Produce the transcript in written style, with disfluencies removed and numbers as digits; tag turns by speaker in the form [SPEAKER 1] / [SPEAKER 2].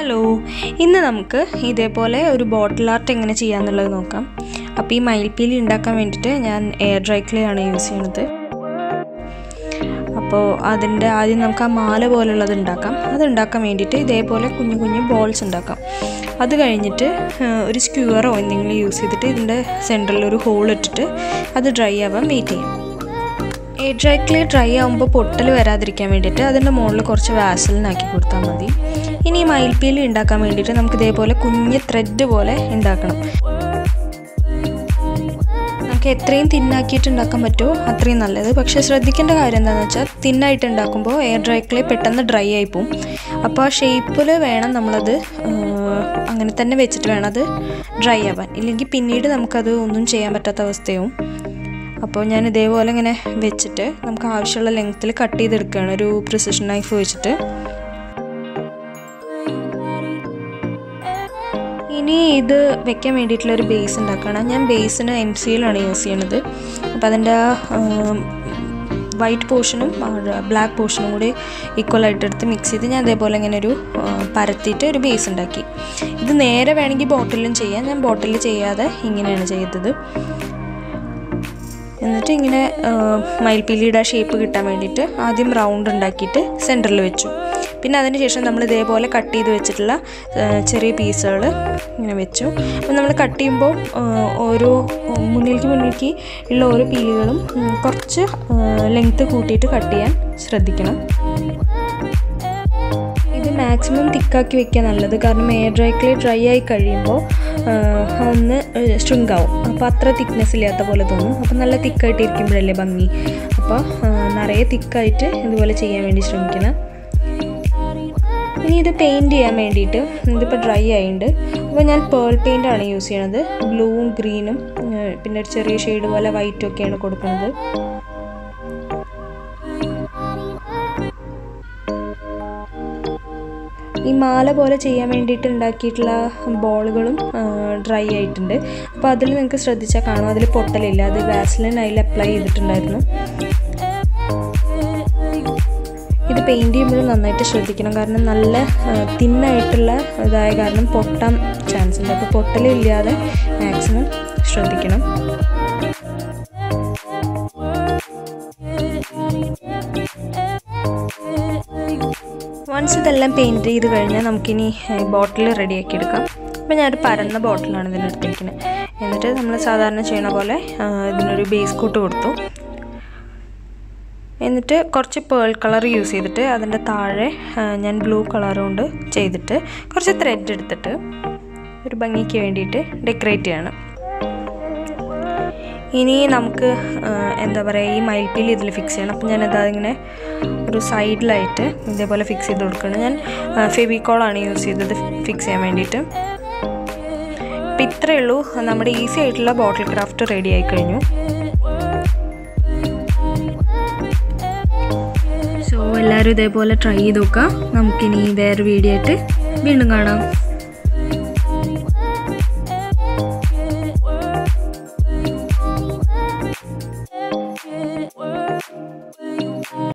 [SPEAKER 1] Hello, ഇന്ന് നമുക്ക് ഇതേപോലെ ഒരു ബോട്ടിൽ ആർട്ട് എങ്ങനെ ചെയ്യാമെന്നുള്ളത് നോക്കാം. അപ്പോൾ ഈ മയിൽപ്പീലി ഉണ്ടാക്കാൻ വേണ്ടിയിട്ട് ഞാൻ എയർ ഡ്രൈ ക്ലേ ആണ് യൂസ് ചെയ്യുന്നത്. അപ്പോൾ അതിൻ്റെ ആദ്യം നമുക്ക് ആ മാല പോലുള്ളത് ഉണ്ടാക്കാം. അതുണ്ടാക്കാൻ വേണ്ടിയിട്ട് ഇതേപോലെ കുഞ്ഞു കുഞ്ഞു ബോൾസ് ഉണ്ടാക്കാം. അത് കഴിഞ്ഞിട്ട് ഒരു സ്ക്യൂറോ എന്തെങ്കിലും യൂസ് ചെയ്തിട്ട് ഇതിൻ്റെ സെൻറ്ററിൽ ഒരു ഹോൾ ഇട്ടിട്ട് അത് ഡ്രൈ ആവാൻ വെയിറ്റ് ചെയ്യും. എയർ ഡ്രൈ ക്ലേ ഡ്രൈ ആകുമ്പോൾ പൊട്ടൽ വരാതിരിക്കാൻ വേണ്ടിയിട്ട് അതിൻ്റെ മുകളിൽ കുറച്ച് വാസലിനാക്കി കൊടുത്താൽ മതി. ഇനി ഈ മയിൽപ്പീലി ഉണ്ടാക്കാൻ വേണ്ടിയിട്ട് നമുക്ക് ഇതേപോലെ കുഞ്ഞ് ത്രെഡ് പോലെ ഉണ്ടാക്കണം. നമുക്ക് എത്രയും തിന്നാക്കിയിട്ട് ഉണ്ടാക്കാൻ പറ്റുമോ അത്രയും നല്ലത്. പക്ഷേ ശ്രദ്ധിക്കേണ്ട കാര്യം എന്താണെന്ന് വെച്ചാൽ തിന്നായിട്ട് ഉണ്ടാക്കുമ്പോൾ എയർ ഡ്രൈ ക്ലേ പെട്ടെന്ന് ഡ്രൈ ആയി പോവും. അപ്പോൾ ആ ഷേപ്പിൽ വേണം നമ്മളത് അങ്ങനെ തന്നെ വെച്ചിട്ട് വേണം അത് ഡ്രൈ ആവാൻ. ഇല്ലെങ്കിൽ പിന്നീട് നമുക്കത് ഒന്നും ചെയ്യാൻ പറ്റാത്ത അവസ്ഥയാവും. അപ്പോൾ ഞാൻ ഇതേപോലെ ഇങ്ങനെ വെച്ചിട്ട് നമുക്ക് ആവശ്യമുള്ള ലെങ്ത്തിൽ കട്ട് ചെയ്തെടുക്കുകയാണ് ഒരു പ്രിസിഷൻ നൈഫ് വെച്ചിട്ട്. ഇനി ഇത് വെക്കാൻ വേണ്ടിയിട്ടുള്ളൊരു ബേസ് ഉണ്ടാക്കുകയാണ്. ഞാൻ ബേസിന് MCയിലാണ് യൂസ് ചെയ്യണത്. അപ്പോൾ അതിൻ്റെ വൈറ്റ് പോർഷനും ബ്ലാക്ക് പോർഷനും കൂടി ഈക്വലായിട്ട് എടുത്ത് മിക്സ് ചെയ്ത് ഞാൻ അതേപോലെ ഇങ്ങനെ ഒരു പരത്തിയിട്ട് ഒരു ബേസ് ഉണ്ടാക്കി. ഇത് നേരെ വേണമെങ്കിൽ ബോട്ടിലും ചെയ്യാം. ഞാൻ ബോട്ടിൽ ചെയ്യാതെ ഇങ്ങനെയാണ് ചെയ്തത്. എന്നിട്ട് ഇങ്ങനെ മയിൽപ്പീലിയുടെ ഷേപ്പ് കിട്ടാൻ വേണ്ടിയിട്ട് ആദ്യം റൗണ്ട് ഉണ്ടാക്കിയിട്ട് സെൻറ്ററിൽ വെച്ചു. പിന്നെ അതിന് ശേഷം നമ്മൾ ഇതേപോലെ കട്ട് ചെയ്ത് വെച്ചിട്ടുള്ള ചെറിയ പീസുകൾ ഇങ്ങനെ വെച്ചു. അപ്പോൾ നമ്മൾ കട്ട് ചെയ്യുമ്പോൾ ഓരോ മുന്നിലേക്ക് ഉള്ള ഓരോ പീലുകളും കുറച്ച് ലെങ്ത്ത് കൂട്ടിയിട്ട് കട്ട് ചെയ്യാൻ ശ്രദ്ധിക്കണം. ഇത് മാക്സിമം തിക്കാക്കി വെക്കാൻ നല്ലത്. കാരണം എയർ ഡ്രൈ ക്ലേ ഡ്രൈ ആയി കഴിയുമ്പോൾ ഒന്ന് സ്ട്രിങ്ക് ആവും. അപ്പോൾ അത്ര തിക്നെസ് ഇല്ലാത്ത പോലെ തോന്നും. അപ്പോൾ നല്ല തിക്കായിട്ട് ഇരിക്കുമ്പോഴല്ലേ ഭംഗി. അപ്പോൾ നിറയെ തിക്കായിട്ട് ഇതുപോലെ ചെയ്യാൻ വേണ്ടി ശ്രമിക്കണം. ഇനി ഇത് പെയിൻറ്റ് ചെയ്യാൻ വേണ്ടിയിട്ട് ഇതിപ്പോൾ ഡ്രൈ ആയിട്ടുണ്ട്. അപ്പോൾ ഞാൻ പേൾ പെയിൻ്റാണ് യൂസ് ചെയ്യണത്. ബ്ലൂവും ഗ്രീനും പിന്നെ ഒരു ചെറിയ ഷെയ്ഡ് പോലെ വൈറ്റും ഒക്കെയാണ് കൊടുക്കുന്നത്. ഈ മാല പോലെ ചെയ്യാൻ വേണ്ടിയിട്ട് ഉണ്ടാക്കിയിട്ടുള്ള ബോളുകളും ഡ്രൈ ആയിട്ടുണ്ട്. അപ്പോൾ അതിൽ നിങ്ങൾക്ക് ശ്രദ്ധിച്ചാൽ കാണും, അതിൽ പൊട്ടലില്ല. അത് വാസലിൻ അതിൽ അപ്ലൈ ചെയ്തിട്ടുണ്ടായിരുന്നു. ഇത് പെയിൻറ്റ് ചെയ്യുമ്പോഴും നന്നായിട്ട് ശ്രദ്ധിക്കണം. കാരണം നല്ല തിന്നായിട്ടുള്ള ഇതായ കാരണം പൊട്ടാൻ ചാൻസ് ഉണ്ട്. അപ്പോൾ പൊട്ടലില്ലാതെ മാക്സിമം ശ്രദ്ധിക്കണം. വൺസ് ഇതെല്ലാം പെയിൻറ്റ് ചെയ്ത് കഴിഞ്ഞാൽ നമുക്കിനി ബോട്ടിൽ റെഡിയാക്കി എടുക്കാം. അപ്പോൾ ഞാനൊരു പരന്ന ബോട്ടിലാണ് ഇതിനെടുത്തിരിക്കുന്നത്. എന്നിട്ട് നമ്മൾ സാധാരണ ചെയ്യണ പോലെ ഇതിനൊരു ബേസ് കോട്ട് കൊടുത്തു. എന്നിട്ട് കുറച്ച് പേൾ കളർ യൂസ് ചെയ്തിട്ട് അതിൻ്റെ താഴെ ഞാൻ ബ്ലൂ കളർ കൊണ്ട് ചെയ്തിട്ട് കുറച്ച് ത്രെഡ് എടുത്തിട്ട് ഒരു ഭംഗിക്ക് വേണ്ടിയിട്ട് ഡെക്കറേറ്റ് ചെയ്യണം. ഇനി നമുക്ക് എന്താ പറയുക, ഈ മയിൽപ്പീലി ഇതിൽ ഫിക്സ് ചെയ്യണം. അപ്പോൾ ഞാനത് അതിങ്ങനെ ഒരു സൈഡിലായിട്ട് ഇതേപോലെ ഫിക്സ് ചെയ്ത് കൊടുക്കണം. ഞാൻ ഫെവിക്കോളാണ് യൂസ് ചെയ്തത് ഫിക്സ് ചെയ്യാൻ വേണ്ടിയിട്ട്. അപ്പം ഇത്രയേ ഉള്ളൂ, നമ്മുടെ ഈസി ആയിട്ടുള്ള ബോട്ടിൽ ക്രാഫ്റ്റ് റെഡി ആയി കഴിഞ്ഞു. സോ എല്ലാവരും ഇതേപോലെ ട്രൈ ചെയ്ത് നോക്കാം. നമുക്കിനി വേറെ വീഡിയോ ആയിട്ട് വീണ്ടും കാണാം.